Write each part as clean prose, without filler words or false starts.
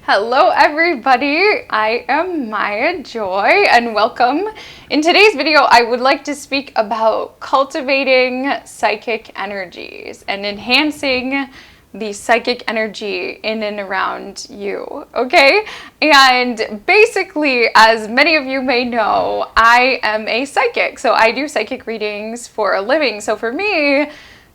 Hello everybody, I am Maya Joy and welcome. In today's video, I would like to speak about cultivating psychic energies and enhancing the psychic energy in and around you, okay? And basically, as many of you may know, I am a psychic, so I do psychic readings for a living. So for me,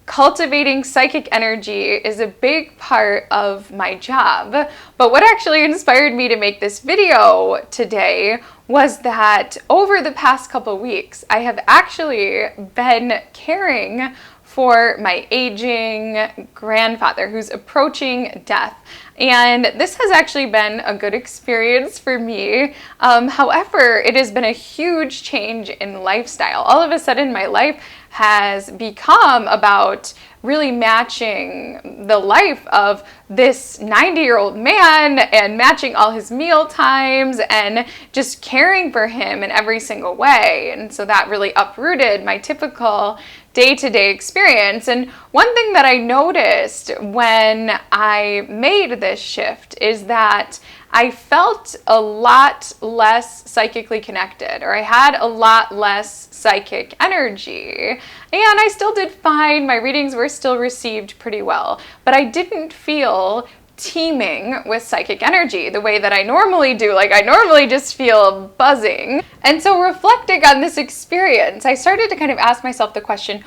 cultivating psychic energy is a big part of my job. But what actually inspired me to make this video today was that over the past couple weeks, I have actually been caring for my aging grandfather who's approaching death. And this has actually been a good experience for me. However, it has been a huge change in lifestyle. All of a sudden, my life has become about really matching the life of this 90-year-old man and matching all his meal times and just caring for him in every single way. And so that really uprooted my typical day-to-day experience. And one thing that I noticed when I made this shift is that I felt a lot less psychically connected, or I had a lot less psychic energy. And I still did fine. My readings were still received pretty well, but I didn't feel teeming with psychic energy the way that I normally do. Like I normally just feel buzzing. And so reflecting on this experience, I started to kind of ask myself the question,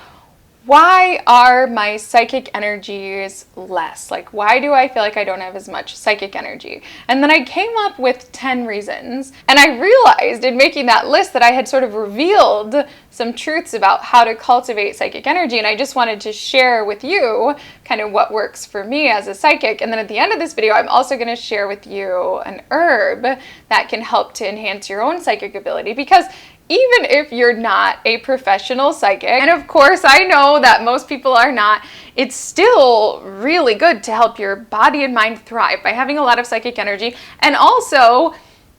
why are my psychic energies less? Like, why do I feel like I don't have as much psychic energy? And then I came up with 10 reasons. And I realized in making that list that I had sort of revealed some truths about how to cultivate psychic energy. And I just wanted to share with you kind of what works for me as a psychic. And then at the end of this video, I'm also going to share with you an herb that can help to enhance your own psychic ability. Because even if you're not a professional psychic, and of course I know that most people are not, it's still really good to help your body and mind thrive by having a lot of psychic energy. And also,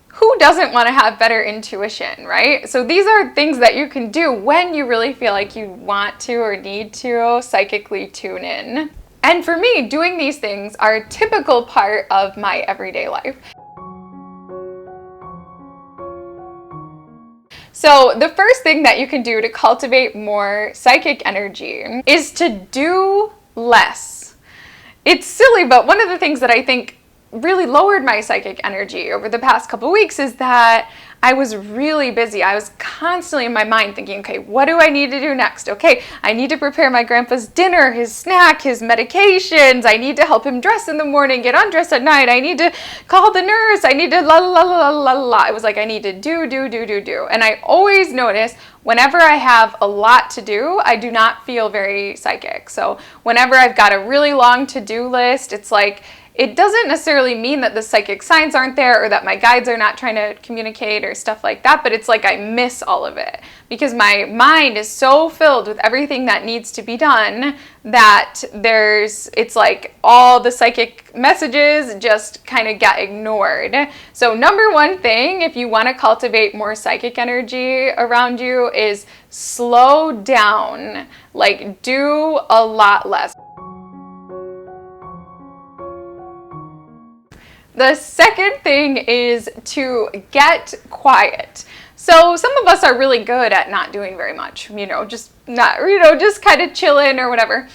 who doesn't want to have better intuition, right? So these are things that you can do when you really feel like you want to or need to psychically tune in. And for me, doing these things are a typical part of my everyday life. So the first thing that you can do to cultivate more psychic energy is to do less. It's silly, but one of the things that I think really lowered my psychic energy over the past couple weeks is that I was really busy. I was constantly in my mind thinking, okay, what do I need to do next? Okay, I need to prepare my grandpa's dinner, his snack, his medications. I need to help him dress in the morning, get undressed at night. I need to call the nurse. I need to la la la la la la. It was like I need to do. And I always notice whenever I have a lot to do, I do not feel very psychic. So whenever I've got a really long to-do list, it's like, it doesn't necessarily mean that the psychic signs aren't there or that my guides are not trying to communicate or stuff like that, but it's like I miss all of it because my mind is so filled with everything that needs to be done that it's like all the psychic messages just kind of get ignored. So number one thing, if you want to cultivate more psychic energy around you, is slow down, like do a lot less. The second thing is to get quiet. So some of us are really good at not doing very much, just kind of chilling or whatever.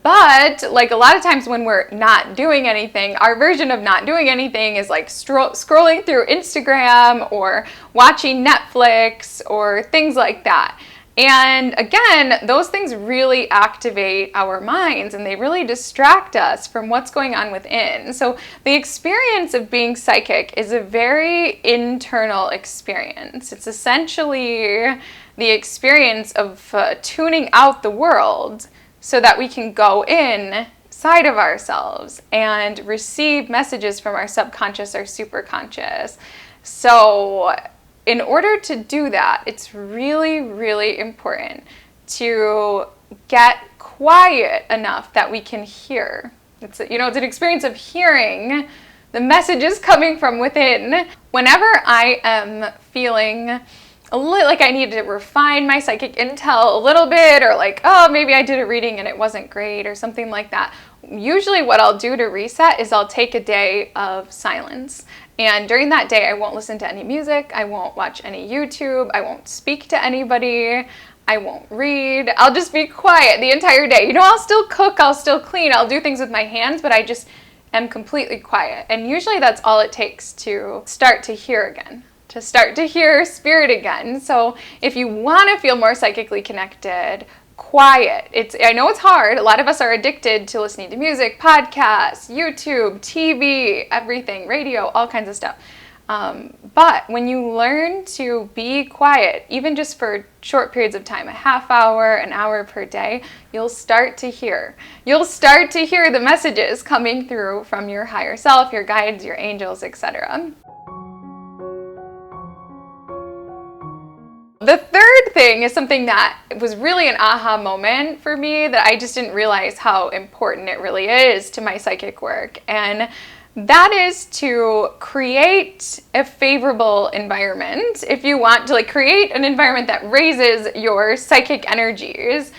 But like a lot of times when we're not doing anything, our version of not doing anything is like scrolling through Instagram or watching Netflix or things like that. And again, those things really activate our minds and they really distract us from what's going on within. So the experience of being psychic is a very internal experience. It's essentially the experience of tuning out the world so that we can go inside of ourselves and receive messages from our subconscious or superconscious. So in order to do that, it's really, really important to get quiet enough that we can hear. It's an experience of hearing the messages coming from within. Whenever I am feeling like I need to refine my psychic intel a little bit, or like, oh, maybe I did a reading and it wasn't great or something like that. Usually what I'll do to reset is I'll take a day of silence. And during that day, I won't listen to any music. I won't watch any YouTube. I won't speak to anybody. I won't read. I'll just be quiet the entire day. You know, I'll still cook. I'll still clean. I'll do things with my hands, but I just am completely quiet. And usually that's all it takes to start to hear again, to start to hear spirit again. So if you want to feel more psychically connected, quiet. I know it's hard. A lot of us are addicted to listening to music, podcasts, YouTube, TV, everything, radio, all kinds of stuff. But when you learn to be quiet, even just for short periods of time, a half hour, an hour per day, you'll start to hear. You'll start to hear the messages coming through from your higher self, your guides, your angels, etc. The third thing is something that was really an aha moment for me, that I just didn't realize how important it really is to my psychic work. And that is to create a favorable environment. If you want to create an environment that raises your psychic energies.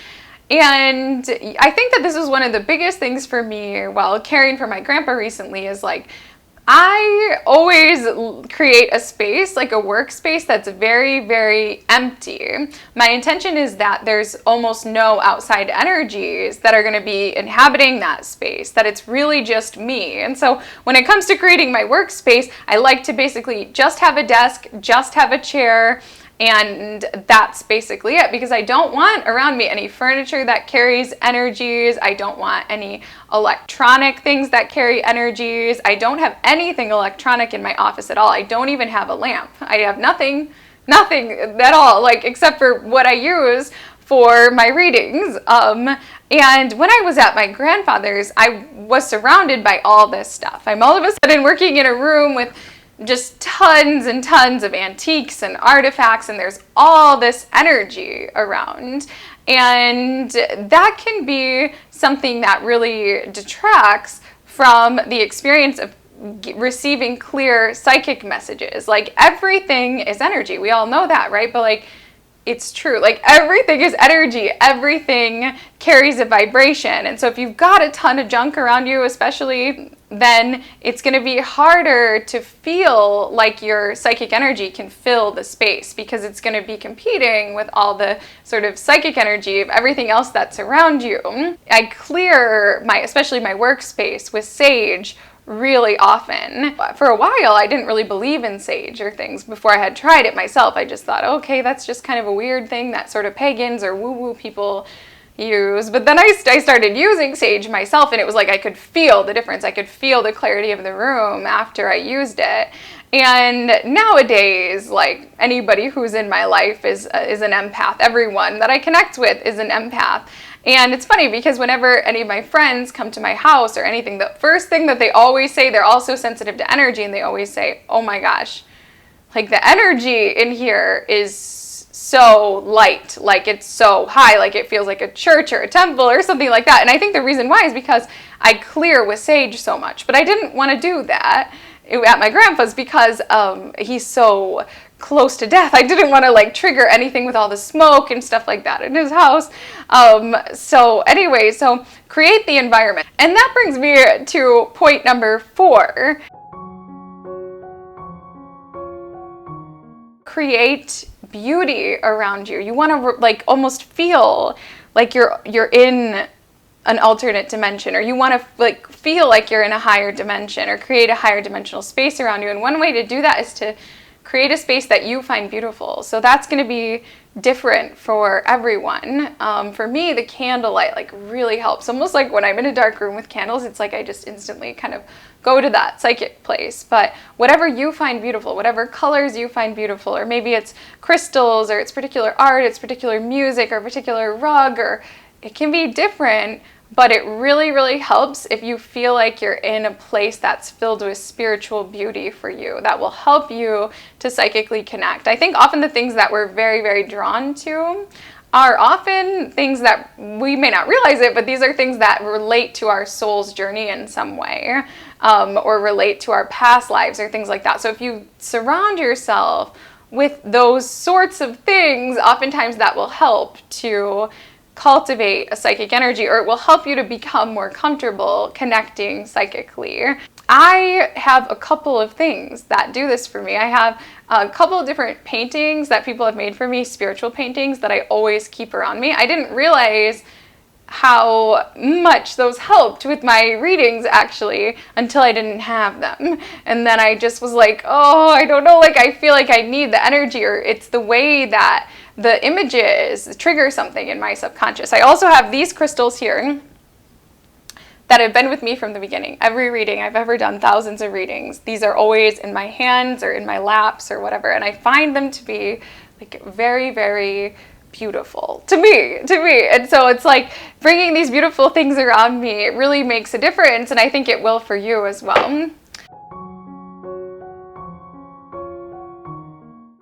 And I think that this was one of the biggest things for me while caring for my grandpa recently, is I always create a space, like a workspace, that's very, very empty. My intention is that there's almost no outside energies that are going to be inhabiting that space, that it's really just me. And so when it comes to creating my workspace, I like to basically just have a desk, just have a chair, and that's basically it, because I don't want around me any furniture that carries energies. I don't want any electronic things that carry energies. I don't have anything electronic in my office at all. I don't even have a lamp. I have nothing at all, except for what I use for my readings. And when I was at my grandfather's, I was surrounded by all this stuff. I'm all of a sudden working in a room with just tons and tons of antiques and artifacts, and there's all this energy around. And that can be something that really detracts from the experience of receiving clear psychic messages. Everything is energy. We all know that, right? But it's true. Everything is energy. Everything carries a vibration. And so if you've got a ton of junk around you, especially, then it's going to be harder to feel like your psychic energy can fill the space, because it's going to be competing with all the sort of psychic energy of everything else that's around you. I clear especially my workspace with sage really often. For a while, I didn't really believe in sage or things before I had tried it myself. I just thought, okay, that's just kind of a weird thing that sort of pagans or woo-woo people use. But then I started using sage myself, and it was I could feel the difference. I could feel the clarity of the room after I used it. And nowadays, anybody who's in my life is an empath. Everyone that I connect with is an empath. And it's funny, because whenever any of my friends come to my house or anything, the first thing that they always say, they're also sensitive to energy, and they always say, oh my gosh, the energy in here is so light, it's so high, it feels like a church or a temple or something like that. And I think the reason why is because I clear with sage so much. But I didn't want to do that at my grandpa's, because he's so close to death. I didn't want to trigger anything with all the smoke and stuff like that in his house. So create the environment. And that brings me to point number 4. Create beauty around you. You want to almost feel like you're in an alternate dimension, or you want to feel like you're in a higher dimension, or create a higher dimensional space around you. And one way to do that is to create a space that you find beautiful. So that's going to be different for everyone. For me, the candlelight really helps. Almost when I'm in a dark room with candles, it's I just instantly kind of go to that psychic place. But whatever you find beautiful, whatever colors you find beautiful, or maybe it's crystals, or it's particular art, it's particular music, or a particular rug, or it can be different. But it really, really helps if you feel like you're in a place that's filled with spiritual beauty for you. That will help you to psychically connect. I think often the things that we're very, very drawn to are often things that we may not realize it, but these are things that relate to our soul's journey in some way, or relate to our past lives or things like that. So if you surround yourself with those sorts of things, oftentimes that will help to cultivate a psychic energy, or it will help you to become more comfortable connecting psychically. I have a couple of things that do this for me. I have a couple of different paintings that people have made for me, spiritual paintings that I always keep around me. I didn't realize how much those helped with my readings actually until I didn't have them. And then I just was like, oh, I don't know, like I feel like I need the energy, or it's the way that the images trigger something in my subconscious. I also have these crystals here that have been with me from the beginning. Every reading I've ever done, thousands of readings, these are always in my hands or in my laps or whatever, and I find them to be like very, very beautiful to me. And so it's like bringing these beautiful things around me, it really makes a difference, and I think it will for you as well.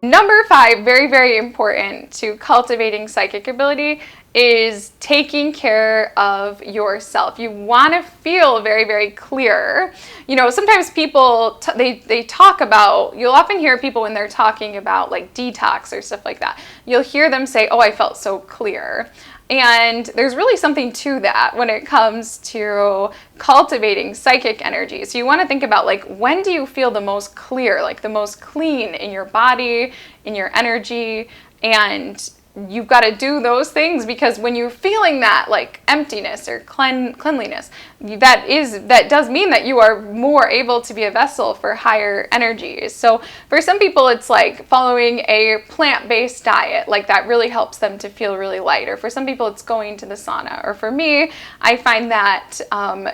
Number 5, very, very important to cultivating psychic ability, is taking care of yourself. You want to feel very, very clear. You know, sometimes people, they talk about, you'll often hear people when they're talking about like detox or stuff like that, you'll hear them say, oh, I felt so clear. And there's really something to that when it comes to cultivating psychic energy. So you want to think about, like, when do you feel the most clear, like the most clean in your body, in your energy, and you've got to do those things, because when you're feeling that like emptiness or cleanliness, that does mean that you are more able to be a vessel for higher energies. So for some people, it's like following a plant-based diet, like that really helps them to feel really light. Or for some people, it's going to the sauna. Or for me, I find that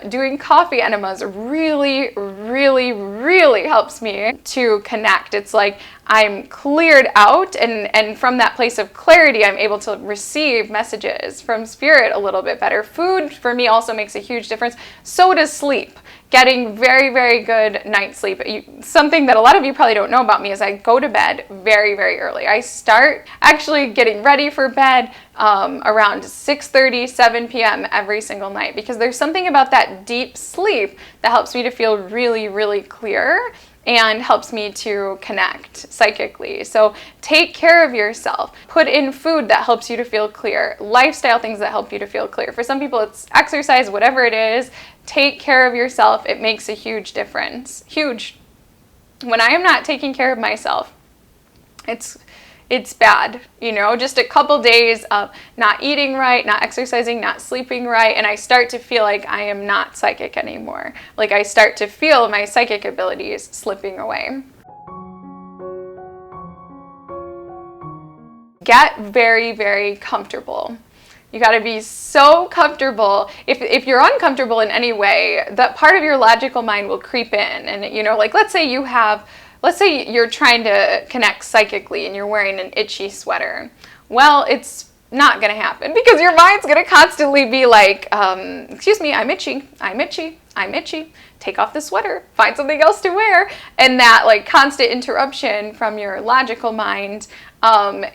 doing coffee enemas really, really, really helps me to connect. It's like I'm cleared out, and from that place of clarity, I'm able to receive messages from spirit a little bit better. Food for me also makes a huge difference. So does sleep. Getting very, very good night's sleep. Something that a lot of you probably don't know about me is I go to bed very, very early. I start actually getting ready for bed around 6:30, 7 p.m. every single night, because there's something about that deep sleep that helps me to feel really, really clear and helps me to connect psychically. So take care of yourself. Put in food that helps you to feel clear. Lifestyle things that help you to feel clear. For some people, it's exercise, whatever it is. Take care of yourself. It makes a huge difference. Huge. When I am not taking care of myself, it's bad, you know, just a couple days of not eating right, not exercising, not sleeping right, and I start to feel like I am not psychic anymore. Like I start to feel my psychic abilities slipping away. Get very, very comfortable. You got to be so comfortable. If you're uncomfortable in any way, that part of your logical mind will creep in, and you know, like let's say you're trying to connect psychically and you're wearing an itchy sweater. Well, it's not going to happen, because your mind's going to constantly be like, excuse me, I'm itchy, I'm itchy, I'm itchy. Take off the sweater, find something else to wear. And that like constant interruption from your logical mind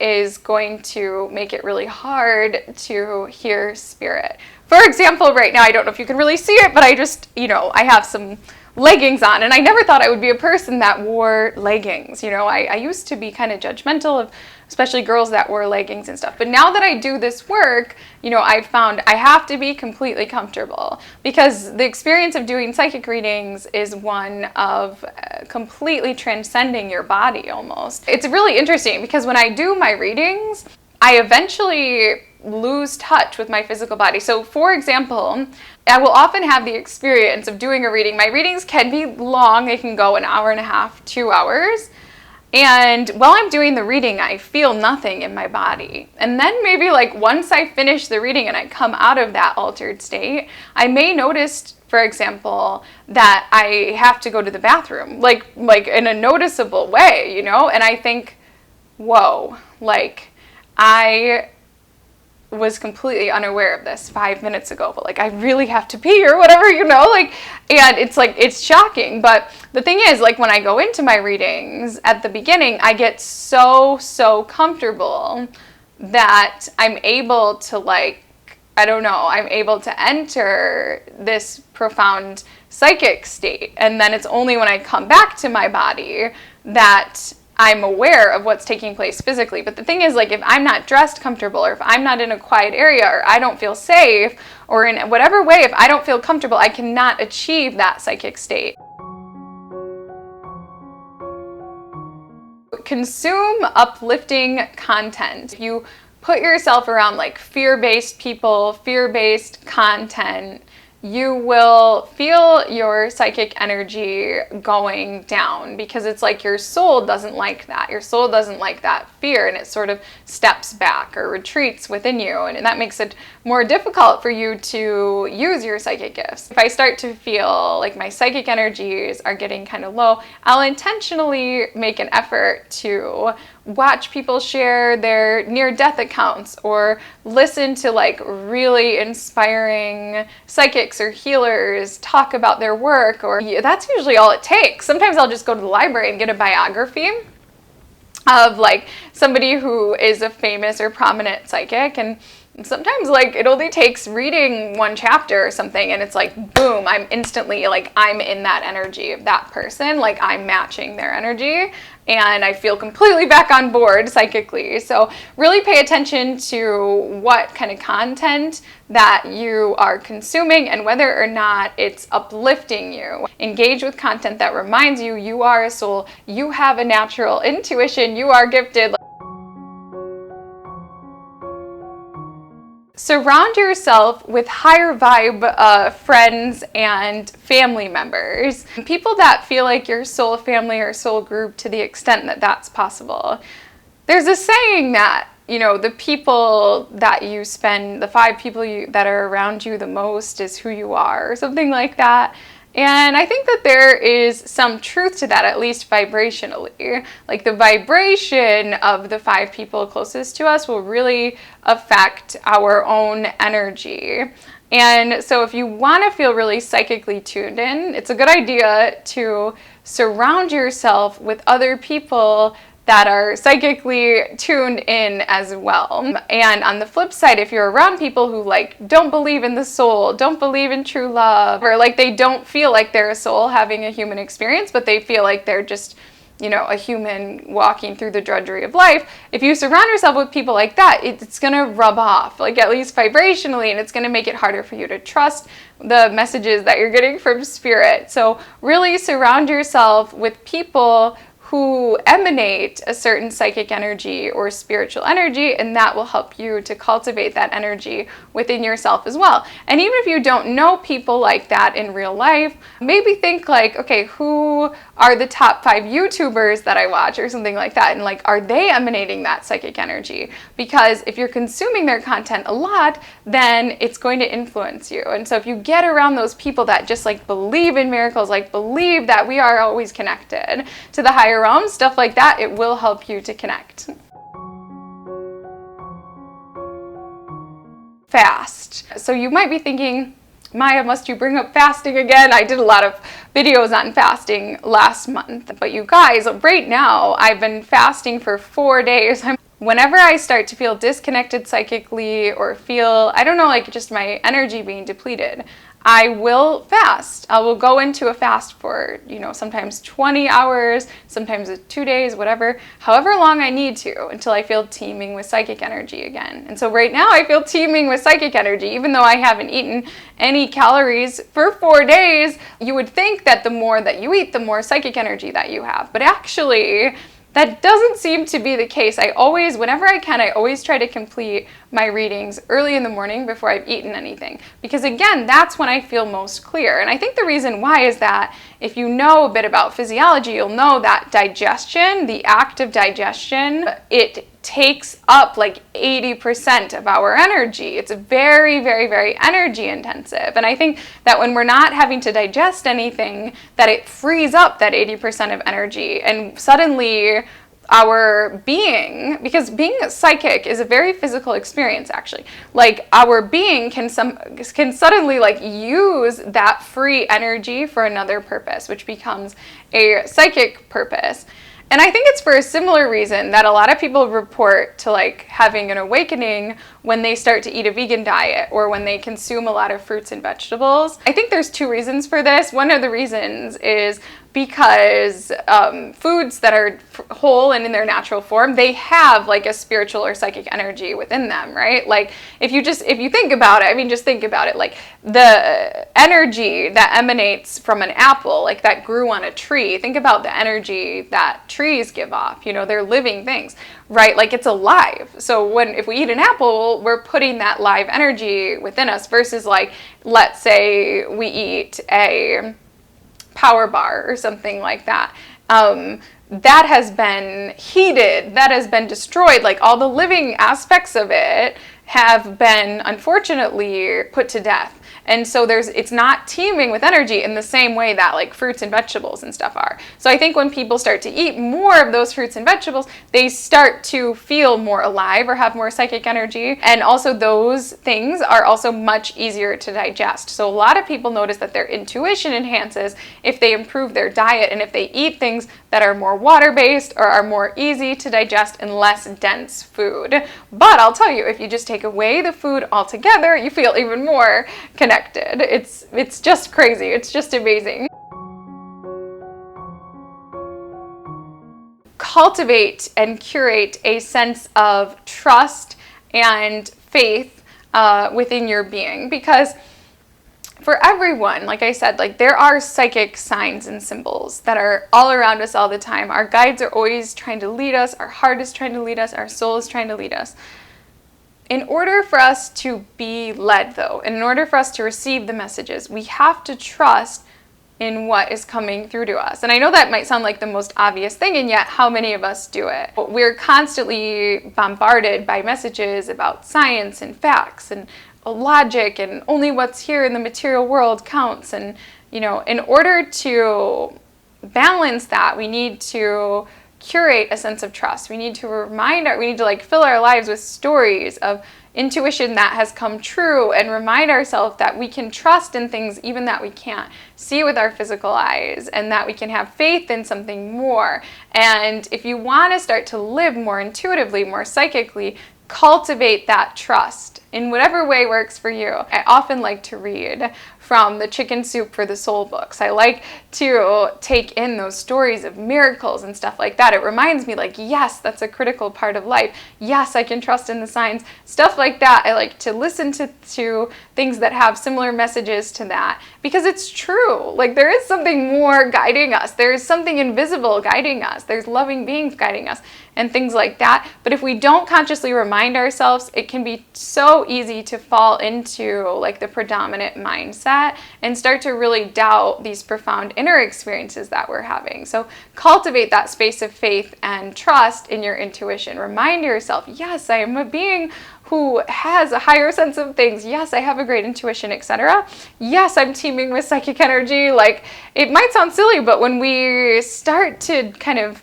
is going to make it really hard to hear spirit. For example, right now, I don't know if you can really see it, but I just, you know, I have some leggings on, and I never thought I would be a person that wore leggings. You know, I used to be kind of judgmental of especially girls that wore leggings and stuff. But now that I do this work, you know, I've found I have to be completely comfortable, because the experience of doing psychic readings is one of completely transcending your body almost. It's really interesting, because when I do my readings, I eventually lose touch with my physical body. So for example, I will often have the experience of doing a reading. My readings can be long. They can go an hour and a half, 2 hours. And while I'm doing the reading, I feel nothing in my body. And then maybe like once I finish the reading and I come out of that altered state, I may notice, for example, that I have to go to the bathroom, like in a noticeable way, you know? And I think, whoa, like I was completely unaware of this 5 minutes ago, but like I really have to pee or whatever, you know, like, and it's like, it's shocking. But the thing is, like when I go into my readings at the beginning, I get so comfortable that I'm able to like, I don't know, I'm able to enter this profound psychic state. And then it's only when I come back to my body that I'm aware of what's taking place physically. But the thing is, like, if I'm not dressed comfortable, or if I'm not in a quiet area, or I don't feel safe, or in whatever way, if I don't feel comfortable, I cannot achieve that psychic state. Consume uplifting content. If you put yourself around like fear-based people, fear-based content, you will feel your psychic energy going down, because it's like your soul doesn't like that. Your soul doesn't like that fear, and it sort of steps back or retreats within you, and that makes it more difficult for you to use your psychic gifts. If I start to feel like my psychic energies are getting kind of low, I'll intentionally make an effort to watch people share their near-death accounts, or listen to like really inspiring psychics or healers talk about their work, or that's usually all it takes. Sometimes I'll just go to the library and get a biography of like somebody who is a famous or prominent psychic, and sometimes like it only takes reading one chapter or something, and it's like boom, I'm instantly like, I'm in that energy of that person, like I'm matching their energy, and I feel completely back on board psychically. So really pay attention to what kind of content that you are consuming and whether or not it's uplifting you. Engage with content that reminds you you are a soul, you have a natural intuition, you are gifted. Surround yourself with higher vibe friends and family members. People that feel like your soul family or soul group to the extent that that's possible. There's a saying that, you know, the people that you spend, the 5 people that are around you the most is who you are, or something like that. And I think that there is some truth to that, at least vibrationally. Like the vibration of the 5 people closest to us will really affect our own energy. And so if you want to feel really psychically tuned in, it's a good idea to surround yourself with other people that are psychically tuned in as well. And on the flip side, if you're around people who like don't believe in the soul, don't believe in true love, or like they don't feel like they're a soul having a human experience, but they feel like they're just, you know, a human walking through the drudgery of life, if you surround yourself with people like that, it's gonna rub off, like at least vibrationally, and it's gonna make it harder for you to trust the messages that you're getting from spirit. So really surround yourself with people who emanate a certain psychic energy or spiritual energy, and that will help you to cultivate that energy within yourself as well. And even if you don't know people like that in real life, maybe think like, okay, who are the top 5 YouTubers that I watch, or something like that, and like, are they emanating that psychic energy? Because if you're consuming their content a lot, then it's going to influence you. And so if you get around those people that just like believe in miracles, like believe that we are always connected to the higher realm, stuff like that, it will help you to connect. Fast. So you might be thinking, Maya, must you bring up fasting again? I did a lot of videos on fasting last month, but you guys, right now I've been fasting for 4 days. Whenever I start to feel disconnected psychically, or feel, I don't know, like just my energy being depleted, I will fast. I will go into a fast for, you know, sometimes 20 hours, sometimes 2 days, whatever, however long I need to, until I feel teeming with psychic energy again. And so right now I feel teeming with psychic energy, even though I haven't eaten any calories for 4 days. You would think that the more that you eat, the more psychic energy that you have. But actually, that doesn't seem to be the case. Whenever I can, I always try to complete my readings early in the morning before I've eaten anything. Because again, that's when I feel most clear. And I think the reason why is that if you know a bit about physiology, you'll know that digestion, the act of digestion, it takes up like 80% of our energy. It's very, very, very energy intensive. And I think that when we're not having to digest anything, that it frees up that 80% of energy, and suddenly our being, because being psychic is a very physical experience actually, like our being can suddenly like use that free energy for another purpose, which becomes a psychic purpose. And I think it's for a similar reason that a lot of people report to like having an awakening when they start to eat a vegan diet, or when they consume a lot of fruits and vegetables. I think there's 2 reasons for this. One of the reasons is because foods that are whole and in their natural form, they have like a spiritual or psychic energy within them, right? Like if you think about it, I mean, just think about it, like the energy that emanates from an apple, like that grew on a tree. Think about the energy that trees give off. You know, they're living things, right? Like it's alive. So if we eat an apple, we're putting that live energy within us versus like, let's say we eat a power bar or something like that. That has been heated, that has been destroyed. Like all the living aspects of it have been unfortunately put to death. And so it's not teeming with energy in the same way that like fruits and vegetables and stuff are. So I think when people start to eat more of those fruits and vegetables, they start to feel more alive or have more psychic energy. And also those things are also much easier to digest. So a lot of people notice that their intuition enhances if they improve their diet and if they eat things that are more water-based or are more easy to digest and less dense food. But I'll tell you, if you just take away the food altogether, you feel even more connected. It's just crazy. It's just amazing. Cultivate and curate a sense of trust and faith within your being, because for everyone, like I said, like there are psychic signs and symbols that are all around us all the time. Our guides are always trying to lead us. Our heart is trying to lead us. Our soul is trying to lead us. In order for us to be led, though, and in order for us to receive the messages, we have to trust in what is coming through to us. And I know that might sound like the most obvious thing, and yet how many of us do it? We're constantly bombarded by messages about science and facts and logic and only what's here in the material world counts. And, you know, in order to balance that, we need to curate a sense of trust. We need to we need to like fill our lives with stories of intuition that has come true and remind ourselves that we can trust in things even that we can't see with our physical eyes, and that we can have faith in something more. And if you want to start to live more intuitively, more psychically, cultivate that trust in whatever way works for you. I often like to read from the Chicken Soup for the Soul books. I like to take in those stories of miracles and stuff like that. It reminds me like, yes, that's a critical part of life. Yes, I can trust in the signs. Stuff like that. I like to listen to things that have similar messages to that, because it's true. Like there is something more guiding us. There is something invisible guiding us. There's loving beings guiding us and things like that. But if we don't consciously remind ourselves, it can be so easy to fall into like the predominant mindset and start to really doubt these profound inner experiences that we're having. So cultivate that space of faith and trust in your intuition. Remind yourself, yes, I am a being who has a higher sense of things. Yes, I have a great intuition, etc. Yes, I'm teeming with psychic energy. Like it might sound silly, but when we start to kind of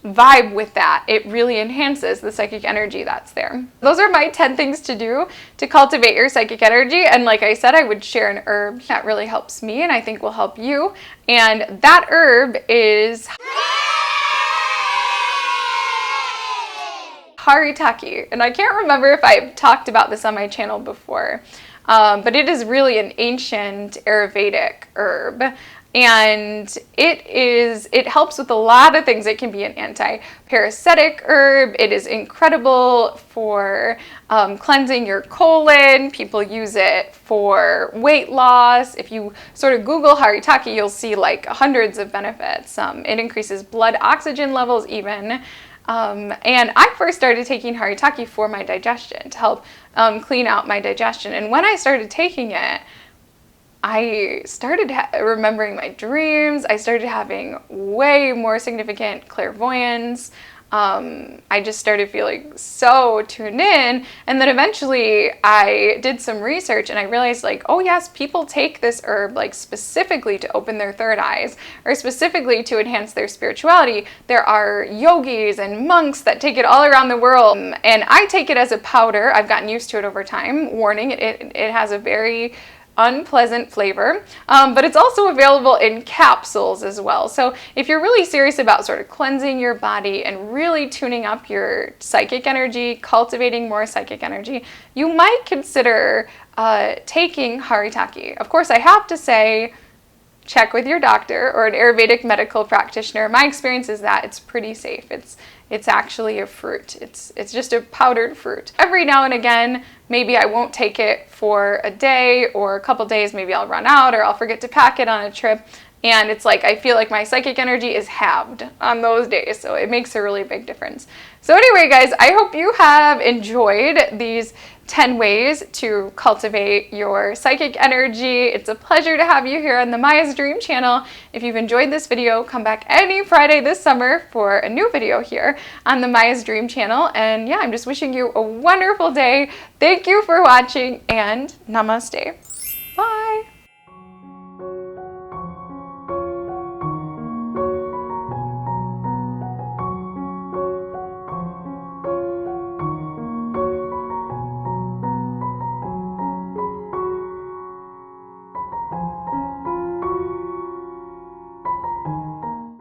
vibe with that, it really enhances the psychic energy that's there. Those are my 10 things to do to cultivate your psychic energy. And like I said, I would share an herb that really helps me and I think will help you. And that herb is Haritaki. And I can't remember if I've talked about this on my channel before, but it is really an ancient Ayurvedic herb. And it helps with a lot of things. It can be an anti-parasitic herb. It is incredible for cleansing your colon. People use it for weight loss. If you sort of Google Haritaki, you'll see like hundreds of benefits. It increases blood oxygen levels even. And I first started taking Haritaki for my digestion, to help clean out my digestion. And when I started taking it, I started remembering my dreams. I started having way more significant clairvoyance. I just started feeling so tuned in. And then eventually I did some research and I realized like, oh yes, people take this herb like specifically to open their third eyes or specifically to enhance their spirituality. There are yogis and monks that take it all around the world. And I take it as a powder. I've gotten used to it over time. Warning, it has a very unpleasant flavor, but it's also available in capsules as well. So if you're really serious about sort of cleansing your body and really tuning up your psychic energy, cultivating more psychic energy, you might consider taking Haritaki. Of course, I have to say, check with your doctor or an Ayurvedic medical practitioner. My experience is that it's pretty safe. It's actually a fruit. It's just a powdered fruit. Every now and again, maybe I won't take it for a day or a couple days. Maybe I'll run out or I'll forget to pack it on a trip. And it's like I feel like my psychic energy is halved on those days. So it makes a really big difference. So anyway, guys, I hope you have enjoyed these 10 ways to cultivate your psychic energy. It's a pleasure to have you here on the Maya's Dream channel. If you've enjoyed this video, come back any Friday this summer for a new video here on the Maya's Dream channel. And yeah, I'm just wishing you a wonderful day. Thank you for watching and namaste.